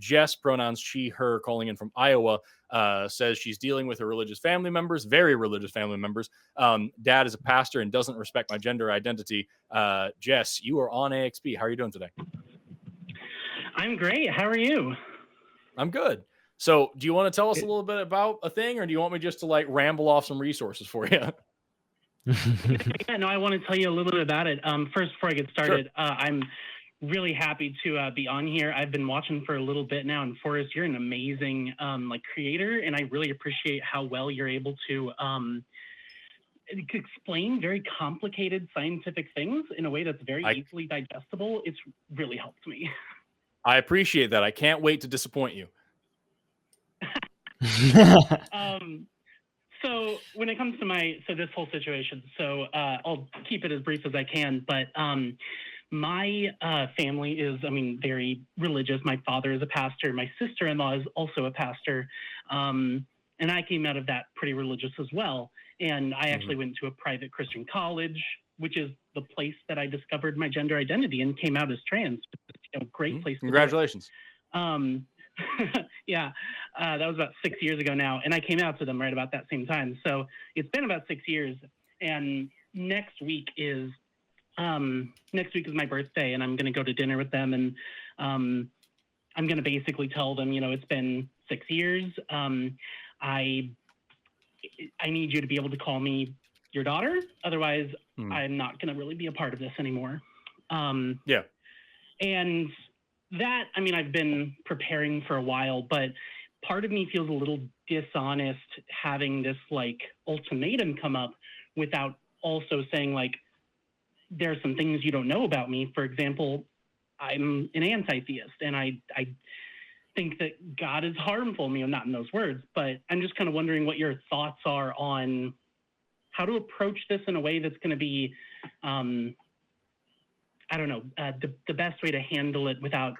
Jess, pronouns she, her, calling in from Iowa, says she's dealing with her religious family members, very religious family members. Dad is a pastor and doesn't respect my gender identity. Jess, you are on AXP. How are you doing today? I'm great. How are you? I'm good. So do you want to tell us a little bit about a thing, or do you want me just to like ramble off some resources for you? Yeah, no, I want to tell you a little bit about it. First, before I get started, sure. I'm really happy to be on here. I've been watching for a little bit now, and Forrest, you're an amazing creator, and I really appreciate how well you're able to explain very complicated scientific things in a way that's very easily digestible. It's really helped me. I appreciate that. I can't wait to disappoint you. So when it comes to this whole situation, so I'll keep it as brief as I can, but my family is, very religious. My father is a pastor. My sister-in-law is also a pastor. And I came out of that pretty religious as well. And I actually went to a private Christian college, which is the place that I discovered my gender identity and came out as trans. Great place. Congratulations. Yeah, that was about 6 years ago now, and I came out to them right about that same time. So it's been about 6 years, and next week is my birthday, and I'm going to go to dinner with them, and I'm going to basically tell them, it's been 6 years. I need you to be able to call me your daughter. Otherwise, I'm not going to really be a part of this anymore. Yeah. And that, I've been preparing for a while, but part of me feels a little dishonest having this ultimatum come up without also saying there are some things you don't know about me. For example, I'm an anti-theist, and I think that God is harmful. Not in those words, but I'm just kind of wondering what your thoughts are on how to approach this in a way that's going to be, the best way to handle it without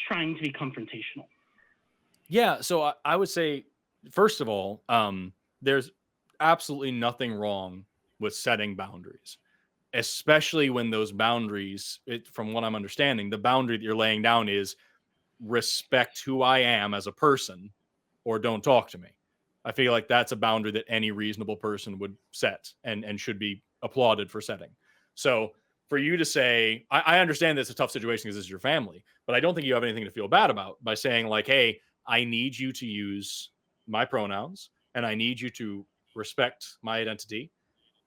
trying to be confrontational. Yeah, so I would say, first of all, there's absolutely nothing wrong with setting boundaries, especially when those boundaries, from what I'm understanding, the boundary that you're laying down is respect who I am as a person or don't talk to me. I feel like that's a boundary that any reasonable person would set and should be applauded for setting. So for you to say, I understand that it's a tough situation because this is your family, but I don't think you have anything to feel bad about by saying hey, I need you to use my pronouns and I need you to respect my identity.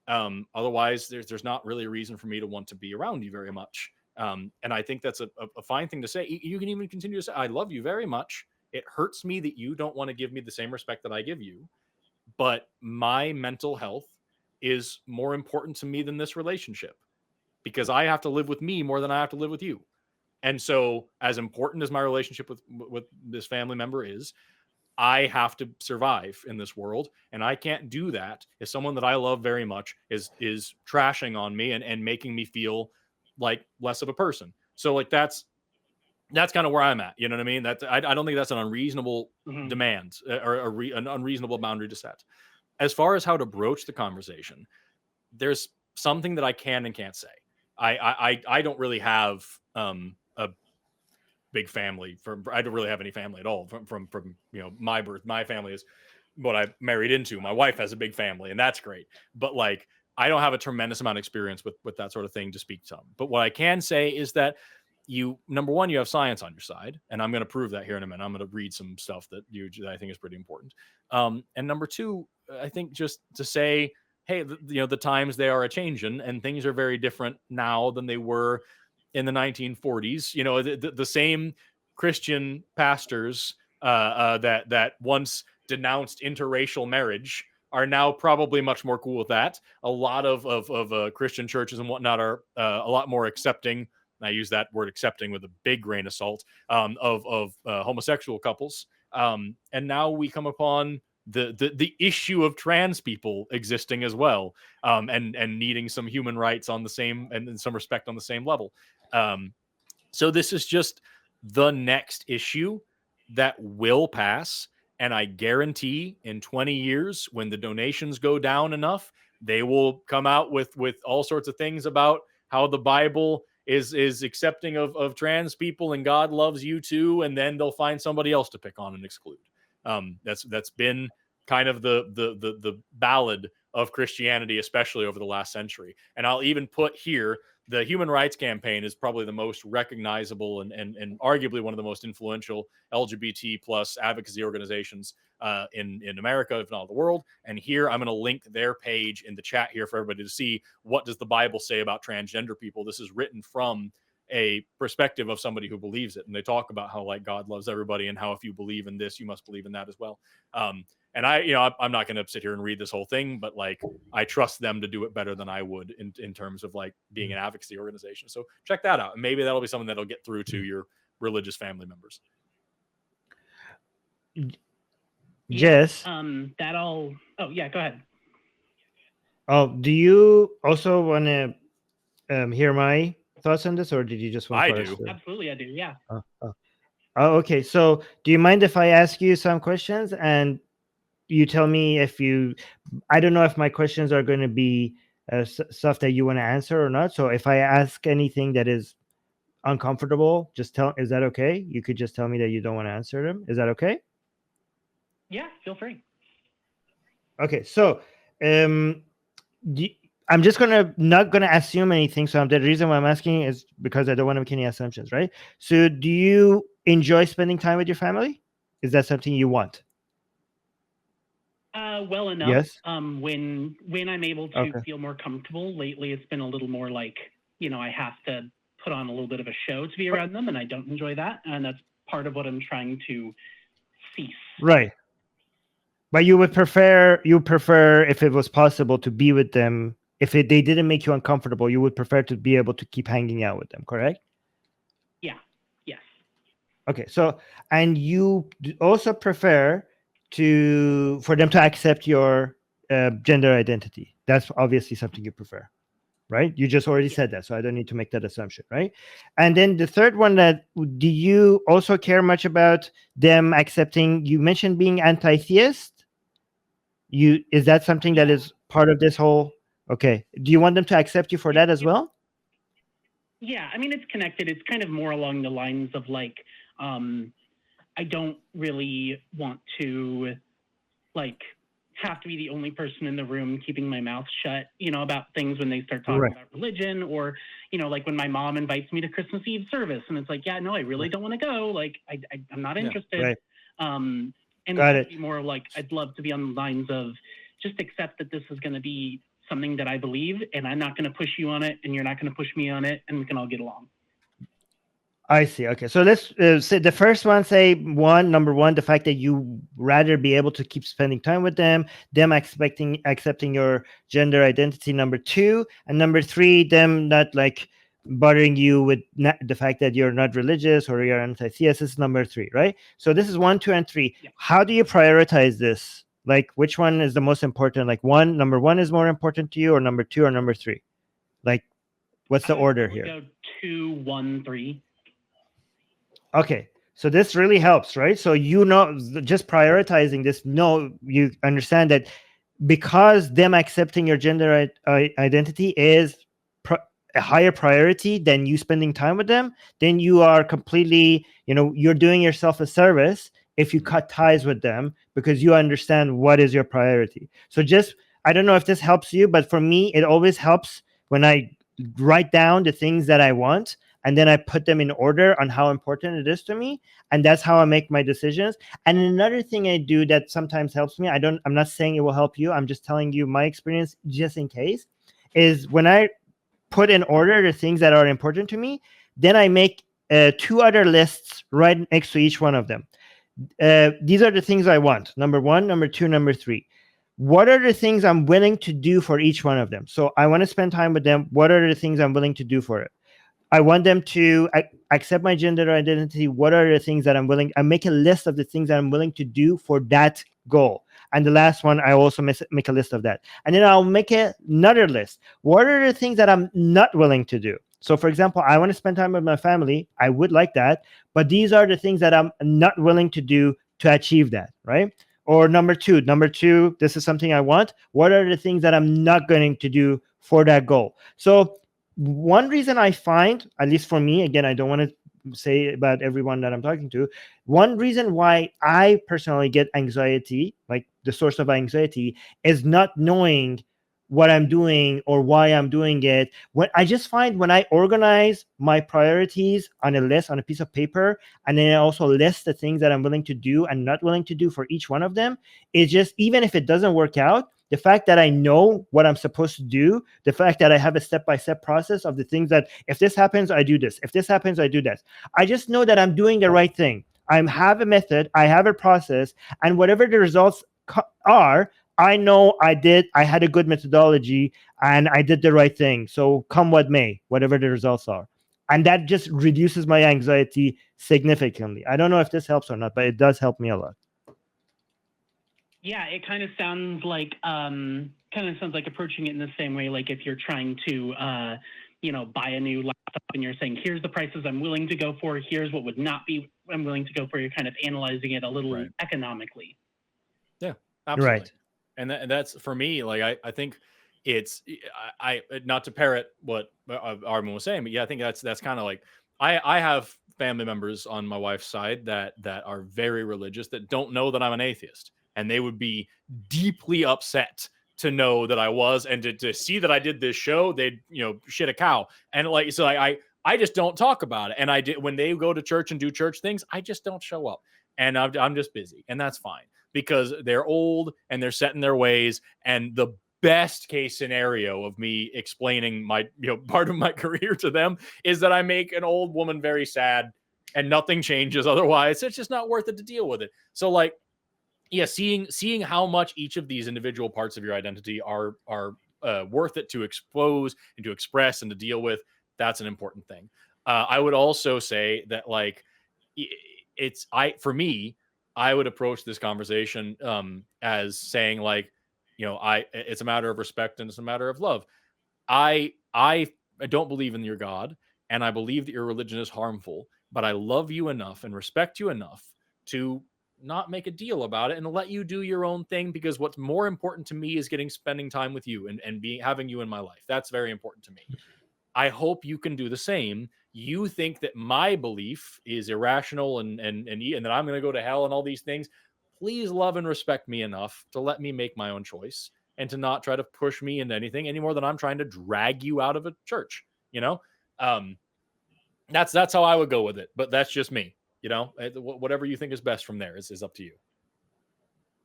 Otherwise, there's not really a reason for me to want to be around you very much. And I think that's a fine thing to say. You can even continue to say, I love you very much. It hurts me that you don't want to give me the same respect that I give you. But my mental health is more important to me than this relationship because I have to live with me more than I have to live with you. And so as important as my relationship with this family member is, I have to survive in this world, and I can't do that if someone that I love very much is trashing on me and making me feel like less of a person. So that's kind of where I'm at. You know what I mean? I don't think that's an unreasonable demand or an unreasonable boundary to set. As far as how to broach the conversation, there's something that I can and can't say. I don't really have a big family. I don't really have any family at all from my birth. My family is what I married into. My wife has a big family, and that's great. But I don't have a tremendous amount of experience with that sort of thing to speak to. But what I can say is that number one, you have science on your side, and I'm going to prove that here in a minute. I'm going to read some stuff that I think is pretty important. And number two, I think just to say, hey, the times they are a changing, and things are very different now than they were in the 1940s. The same Christian pastors that once denounced interracial marriage are now probably much more cool with that. A lot of Christian churches and whatnot are a lot more accepting. I use that word accepting with a big grain of salt of homosexual couples. And now we come upon the issue of trans people existing as well, and needing some human rights on the same and some respect on the same level. So this is just the next issue that will pass. And I guarantee in 20 years, when the donations go down enough, they will come out with all sorts of things about how the Bible is accepting of trans people, and God loves you too, and then they'll find somebody else to pick on and exclude. That's been kind of the ballad of Christianity, especially over the last century. And I'll even put here, the Human Rights Campaign is probably the most recognizable and arguably one of the most influential LGBT plus advocacy organizations in America, if not the world. And here I'm going to link their page in the chat here for everybody to see, what does the Bible say about transgender people. This is written from a perspective of somebody who believes it, and they talk about how like God loves everybody, and how if you believe in this, you must believe in that as well. And I'm not going to sit here and read this whole thing, but like I trust them to do it better than I would in terms of like being an advocacy organization. So check that out, and maybe that'll be something that'll get through to your religious family members. Jess, Oh yeah, go ahead. Oh, do you also want to hear my thoughts on this, or did you just want? I do. Absolutely, I do. Yeah. Okay. So, do you mind if I ask you some questions and you tell me if you? I don't know if my questions are going to be stuff that you want to answer or not. So, if I ask anything that is uncomfortable, just tell. Is that okay? You could just tell me that you don't want to answer them. Is that okay? Yeah, feel free. Okay. So, I'm just not gonna assume anything. So the reason why I'm asking is because I don't want to make any assumptions, right? So do you enjoy spending time with your family? Is that something you want? Well enough. Yes. When I'm able to feel more comfortable. Lately, it's been a little more like, I have to put on a little bit of a show to be around them, and I don't enjoy that. And that's part of what I'm trying to cease. Right. But you prefer if it was possible to be with them. If they didn't make you uncomfortable, you would prefer to be able to keep hanging out with them, correct? Yeah. Yes. Okay. So, and you also prefer for them to accept your gender identity. That's obviously something you prefer, right? You just already said that, so I don't need to make that assumption, right? And then the third one, do you also care much about them accepting? You mentioned being anti-theist. Is that something that is part of this whole? Okay. Do you want them to accept you for that as well? Yeah, I mean, it's connected. It's kind of more along the lines of like, I don't really want to like have to be the only person in the room keeping my mouth shut, about things when they start talking about religion, or, like when my mom invites me to Christmas Eve service and it's like, yeah, no, I really don't want to go. Like, I'm not interested. Right. And it's be more like, I'd love to be on the lines of just accept that this is going to be something that I believe, and I'm not going to push you on it, and you're not going to push me on it, and we can all get along. I see. Okay. So let's say the first one, number one, the fact that you rather be able to keep spending time with them accepting your gender identity, number two, and number three, them not like bothering you with the fact that you're not religious or you're anti-theist. This is number three, right? So this is 1, 2, and 3. Yeah. How do you prioritize this? Like, which one is the most important? Like number one is more important to you, or number 2, or number 3? Like, what's the order here? Go 2, 1, 3. Okay, so this really helps, right? So just prioritizing this. You understand that because them accepting your gender identity is a higher priority than you spending time with them, then you are completely, you're doing yourself a service if you cut ties with them, because you understand what is your priority. So I don't know if this helps you, but for me, it always helps when I write down the things that I want, and then I put them in order on how important it is to me. And that's how I make my decisions. And another thing I do that sometimes helps me, I'm not saying it will help you, I'm just telling you my experience just in case, is when I put in order the things that are important to me, then I make 2 other lists right next to each one of them. These are the things I want. Number 1, number 2, number 3. What are the things I'm willing to do for each one of them? So I want to spend time with them. What are the things I'm willing to do for it? I want them to accept my gender identity. What are the things that I make a list of the things that I'm willing to do for that goal. And the last one, I also make a list of that. And then I'll make another list. What are the things that I'm not willing to do? So for example, I want to spend time with my family. I would like that. But these are the things that I'm not willing to do to achieve that, right? Or number two, this is something I want. What are the things that I'm not going to do for that goal? So one reason I find, at least for me, again, I don't want to say about everyone that I'm talking to, one reason why I personally get anxiety, like the source of anxiety, is not knowing what I'm doing or why I'm doing it. When I just find when I organize my priorities on a list, on a piece of paper, and then I also list the things that I'm willing to do and not willing to do for each one of them, it's just, even if it doesn't work out, the fact that I know what I'm supposed to do, the fact that I have a step-by-step process of the things that, if this happens, I do this. If this happens, I do this. I just know that I'm doing the right thing. I have a method, I have a process, and whatever the results are, I know I had a good methodology and I did the right thing. So come what may, whatever the results are. And that just reduces my anxiety significantly. I don't know if this helps or not, but it does help me a lot. Yeah, it kind of sounds like approaching it in the same way, like if you're trying to buy a new laptop and you're saying, here's the prices I'm willing to go for, here's what would not be I'm willing to go for. You're kind of analyzing it a little economically. Yeah, absolutely. Right. And that's for me, like I think it's I not to parrot what Armin was saying, but yeah, I think that's kind of like I have family members on my wife's side that are very religious that don't know that I'm an atheist, and they would be deeply upset to know that I was, and to see that I did this show, they'd shit a cow. And like, so I just don't talk about it. And I did, when they go to church and do church things, I just don't show up, and I'm just busy, and that's fine, because they're old and they're set in their ways. And the best case scenario of me explaining my, part of my career to them is that I make an old woman very sad and nothing changes. Otherwise, it's just not worth it to deal with it. So like, yeah, seeing how much each of these individual parts of your identity are worth it to expose and to express and to deal with, that's an important thing. I would also say that, like, for me, I would approach this conversation as saying, like, it's a matter of respect and it's a matter of love. I don't believe in your God, and I believe that your religion is harmful, but I love you enough and respect you enough to not make a deal about it and let you do your own thing, because what's more important to me is spending time with you and having you in my life. That's very important to me. I hope you can do the same. You think that my belief is irrational and that I'm going to go to hell and all these things. Please love and respect me enough to let me make my own choice, and to not try to push me into anything any more than I'm trying to drag you out of a church. That's how I would go with it. But that's just me. Whatever you think is best from there is up to you.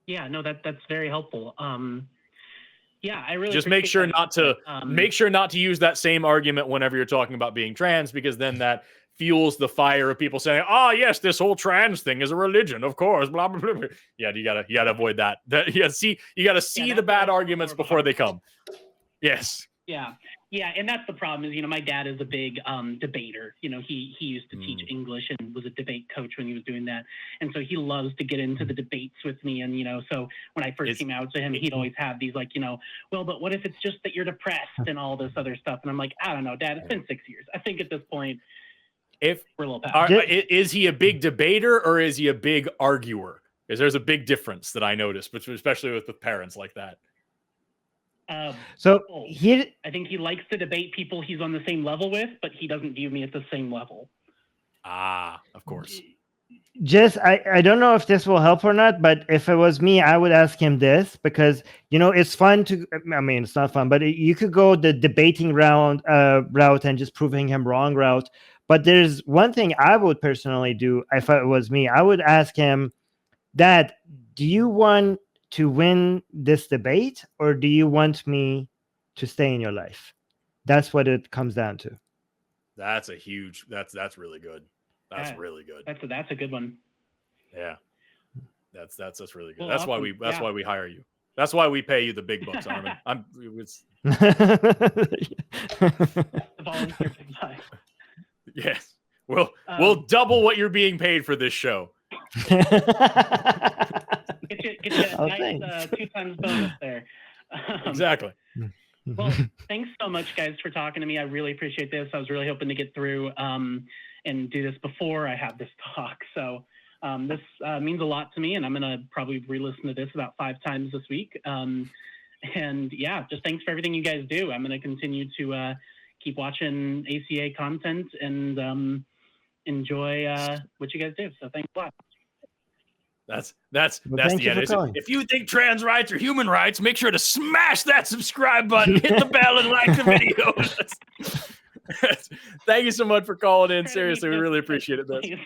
Yeah, no, that's very helpful. Yeah, I really just make sure not to use that same argument whenever you're talking about being trans, because then that fuels the fire of people saying, "Oh, yes, this whole trans thing is a religion, of course." Blah blah blah. Yeah, you gotta avoid that. You gotta see the bad arguments before they come. Yes. Yeah, and that's the problem is, my dad is a big debater. He used to teach English and was a debate coach when he was doing that. And so he loves to get into the debates with me. And, so when I first came out to him, he'd always have these like, well, but what if it's just that you're depressed and all this other stuff? And I'm like, I don't know, Dad, it's been 6 years. I think at this point, we're a little past. Is he a big debater or is he a big arguer? Because there's a big difference that I noticed, especially with parents like that. I think he likes to debate people he's on the same level with, but he doesn't view me at the same level. Of course. I don't know if this will help or not, but if it was me, I would ask him this, because it's fun to. I mean, it's not fun, but you could go the debating route and just proving him wrong route. But there's one thing I would personally do if it was me. I would ask him, Dad, do you want to win this debate, or do you want me to stay in your life? That's what it comes down to. That's really good. That's really good. That's a good one. Yeah. That's really good. Well, that's awesome. Why we hire you. That's why we pay you the big bucks, Armin. Volunteer. Yes. We'll double what you're being paid for this show. Get you a nice 2 times bonus there. Exactly. Well, thanks so much, guys, for talking to me. I really appreciate this. I was really hoping to get through and do this before I had this talk. So this means a lot to me, and I'm going to probably re-listen to this about 5 times this week. And yeah, just thanks for everything you guys do. I'm going to continue to keep watching ACA content and enjoy what you guys do. So thanks a lot. That's thank the you for end. calling. If you think trans rights are human rights, make sure to smash that subscribe button, hit the bell, and like the video. Thank you so much for calling in. Seriously, we really appreciate it.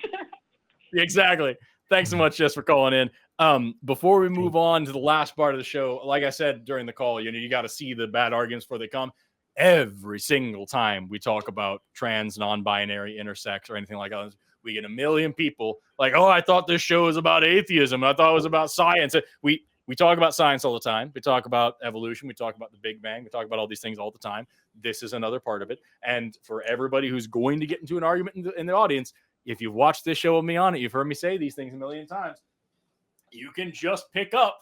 Exactly. Thanks so much, Jess, for calling in. Before we move on to the last part of the show, like I said during the call, you got to see the bad arguments before they come. Every single time we talk about trans, non-binary, intersex, or anything like that, we get a million people like, oh, I thought this show was about atheism. I thought it was about science. We talk about science all the time. We talk about evolution. We talk about the Big Bang. We talk about all these things all the time. This is another part of it. And for everybody who's going to get into an argument in the audience, if you've watched this show with me on it, you've heard me say these things a million times. You can just pick up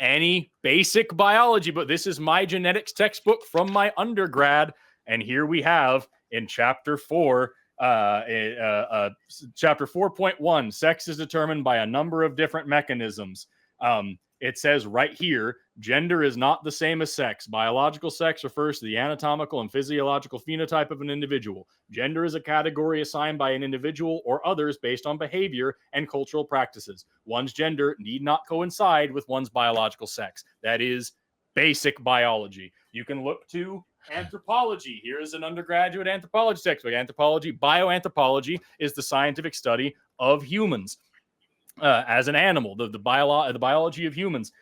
any basic biology book. This is my genetics textbook from my undergrad. And here we have in chapter 4, chapter 4.1, sex is determined by a number of different mechanisms. It says right here, gender is not the same as sex. Biological sex refers to the anatomical and physiological phenotype of an individual. Gender is a category assigned by an individual or others based on behavior and cultural practices. One's gender need not coincide with one's biological sex. That is basic biology. You can look to anthropology. Here is an undergraduate anthropology textbook. Bioanthropology is the scientific study of humans. As an animal, the biology of humans.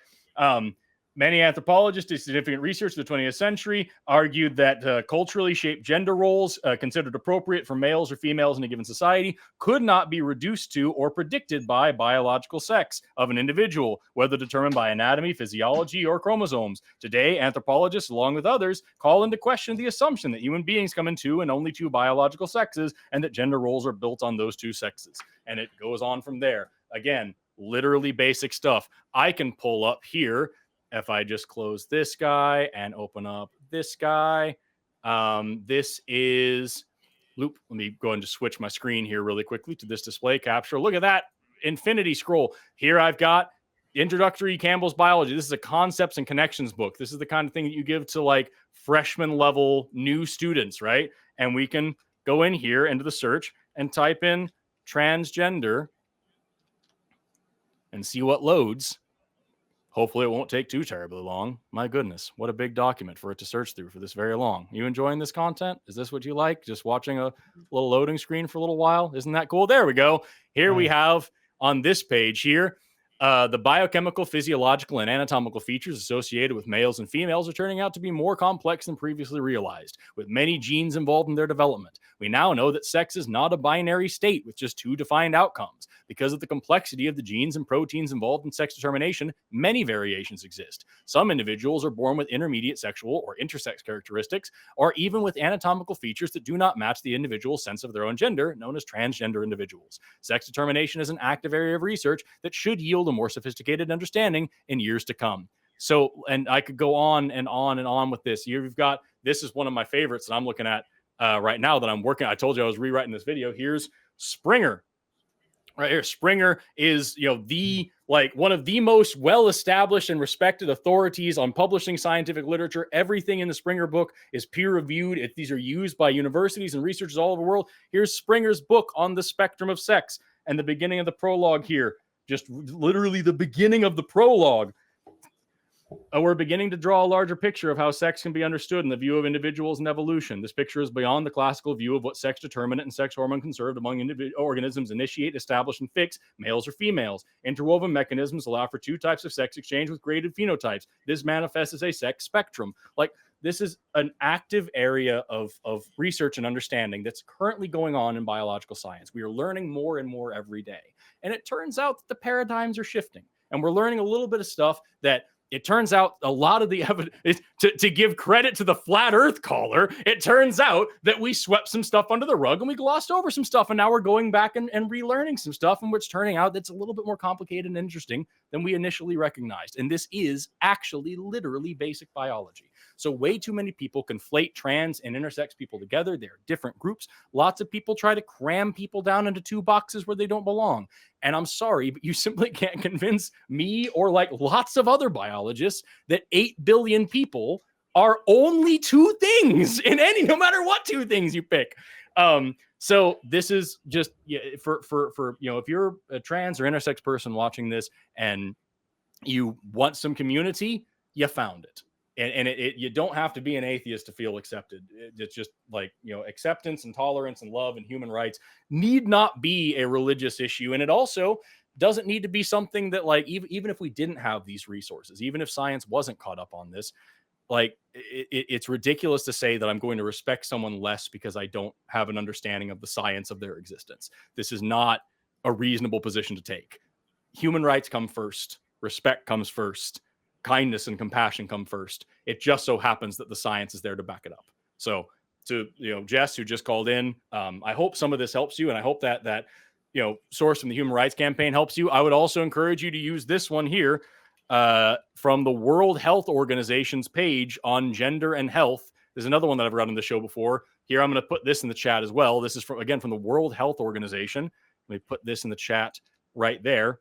Many anthropologists did significant research in the 20th century, argued that culturally shaped gender roles considered appropriate for males or females in a given society could not be reduced to or predicted by biological sex of an individual, whether determined by anatomy, physiology, or chromosomes. Today, anthropologists, along with others, call into question the assumption that human beings come in two and only two biological sexes, and that gender roles are built on those two sexes. And it goes on from there. Again, literally basic stuff. I can pull up here if I just close this guy and open up this guy. This is loop. Let me go and just switch my screen here really quickly to this display capture. Look at that infinity scroll. Here I've got Introductory Campbell's Biology. This is a concepts and connections book. This is the kind of thing that you give to like freshman level new students, right? And we can go in here into the search and type in transgender and see what loads. Hopefully it won't take too terribly long. My goodness, what a big document for it to search through for this very long. You enjoying this content? Is this what you like? Just watching a little loading screen for a little while? Isn't that cool? There we go. Here we have on this page here, the biochemical, physiological, and anatomical features associated with males and females are turning out to be more complex than previously realized, with many genes involved in their development. We now know that sex is not a binary state with just two defined outcomes. Because of the complexity of the genes and proteins involved in sex determination, many variations exist. Some individuals are born with intermediate sexual or intersex characteristics, or even with anatomical features that do not match the individual's sense of their own gender, known as transgender individuals. Sex determination is an active area of research that should yield a more sophisticated understanding in years to come. So, and I could go on and on and on with this. You've got, this is one of my favorites that I'm looking at right now that I'm working. I told you I was rewriting this video. Here's Springer. Right here, Springer is, the one of the most well-established and respected authorities on publishing scientific literature. Everything in the Springer book is peer-reviewed. These are used by universities and researchers all over the world. Here's Springer's book on the spectrum of sex, and the beginning of the prologue here, just literally the beginning of the prologue. We're beginning to draw a larger picture of how sex can be understood in the view of individuals and evolution. This picture is beyond the classical view of what sex determinant and sex hormone conserved among organisms initiate, establish, and fix, males or females. Interwoven mechanisms allow for two types of sex exchange with graded phenotypes. This manifests as a sex spectrum. This is an active area of research and understanding that's currently going on in biological science. We are learning more and more every day. And it turns out that the paradigms are shifting. And we're learning a little bit of stuff that it turns out a lot of the evidence, to give credit to the flat earth caller, it turns out that we swept some stuff under the rug and we glossed over some stuff. And now we're going back and relearning some stuff, and it's turning out that's a little bit more complicated and interesting than we initially recognized. And this is actually literally basic biology. So way too many people conflate trans and intersex people together. They're different groups. Lots of people try to cram people down into two boxes where they don't belong. And I'm sorry, but you simply can't convince me or lots of other biologists that 8 billion people are only two things in any, no matter what two things you pick. So this is just for if you're a trans or intersex person watching this and you want some community, you found it. And you don't have to be an atheist to feel accepted. It's just like, acceptance and tolerance and love and human rights need not be a religious issue. And it also doesn't need to be something that, like, even if we didn't have these resources, even if science wasn't caught up on this, like, it's ridiculous to say that I'm going to respect someone less because I don't have an understanding of the science of their existence. This is not a reasonable position to take. Human rights come first. Respect comes first. Kindness and compassion come first. It just so happens that the science is there to back it up. So to Jess, who just called in, I hope some of this helps you, and I hope that source from the Human Rights Campaign helps you. I would also encourage you to use this one here from the World Health Organization's page on gender and health. There's another one that I've read on the show before. Here, I'm going to put this in the chat as well. This is from the World Health Organization. Let me put this in the chat right there.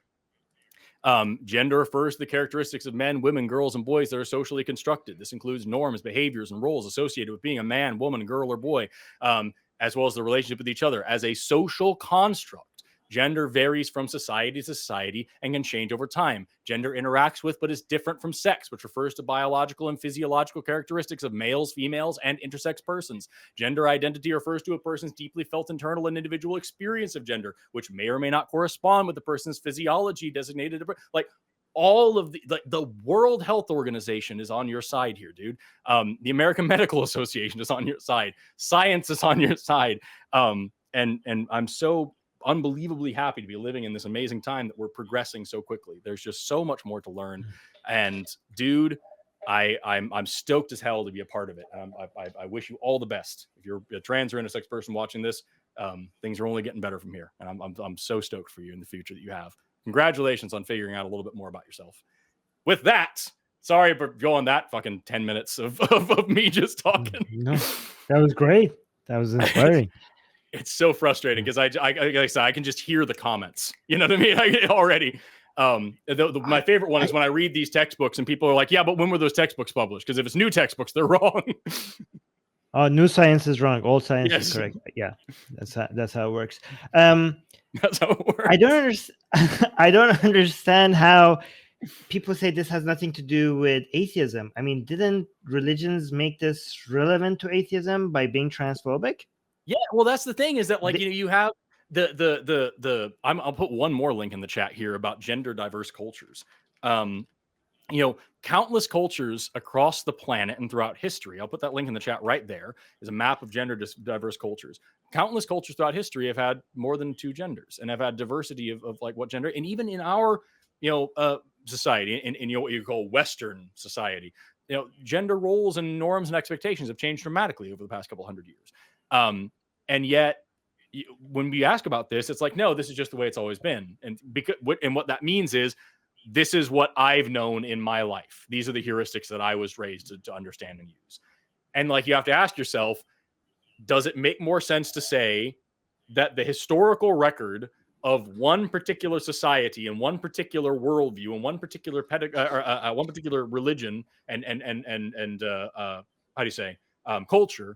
Gender refers to the characteristics of men, women, girls, and boys that are socially constructed. This includes norms, behaviors, and roles associated with being a man, woman, girl, or boy, as well as the relationship with each other. As a social construct, gender varies from society to society and can change over time. Gender interacts with but is different from sex, which refers to biological and physiological characteristics of males, females, and intersex persons. Gender identity refers to a person's deeply felt internal and individual experience of gender, which may or may not correspond with the person's physiology designated. Like, all of the World Health Organization is on your side here, dude. The American Medical Association is on your side. Science is on your side. And I'm so unbelievably happy to be living in this amazing time that we're progressing so quickly. There's just so much more to learn, and dude, I'm stoked as hell to be a part of it. I wish you all the best. If you're a trans or intersex person watching this, things are only getting better from here, and I'm so stoked for you in the future that you have. Congratulations on figuring out a little bit more about yourself. With that, sorry for going that fucking 10 minutes of me just talking. No, that was great. That was inspiring. It's so frustrating because like I said, I can just hear the comments. You know what I mean? Already. My favorite one is when I read these textbooks and people are like, "Yeah, but when were those textbooks published? Because if it's new textbooks, they're wrong." New science is wrong. Old science is correct. Yeah, that's how it works. That's how it works. I don't understand how people say this has nothing to do with atheism. I mean, didn't religions make this relevant to atheism by being transphobic? Yeah, well, that's the thing, is that, like, you have I'll put one more link in the chat here about gender diverse cultures. Countless cultures across the planet and throughout history. I'll put that link in the chat right there. Is a map of gender diverse cultures. Countless cultures throughout history have had more than two genders and have had diversity of like what gender. And even in our society, in what you call Western society, gender roles and norms and expectations have changed dramatically over the past couple hundred years. And yet, when we ask about this, it's like, no, this is just the way it's always been. And what that means is, this is what I've known in my life. These are the heuristics that I was raised to understand and use. And like, you have to ask yourself, does it make more sense to say that the historical record of one particular society and one particular worldview and one particular one particular religion and how do you say culture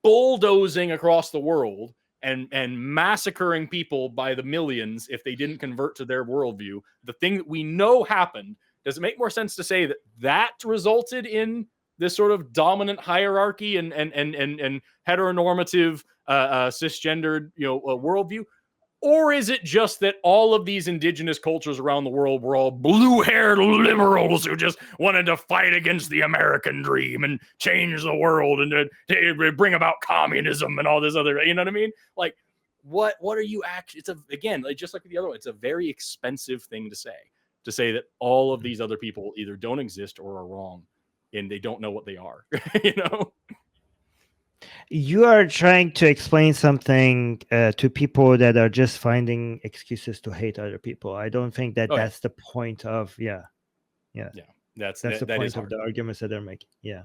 bulldozing across the world and massacring people by the millions if they didn't convert to their worldview, the thing that we know happened, does it make more sense to say that resulted in this sort of dominant hierarchy and heteronormative cisgendered worldview? Or is it just that all of these indigenous cultures around the world were all blue-haired liberals who just wanted to fight against the American dream and change the world and to bring about communism and all this other, you know what I mean? Like, what are you actually? It's again, like, just like the other one, it's a very expensive thing to say that all of these other people either don't exist or are wrong, and they don't know what they are. You are trying to explain something to people that are just finding excuses to hate other people. I don't think that that's the point of, that's the point of the arguments that they're making. Yeah.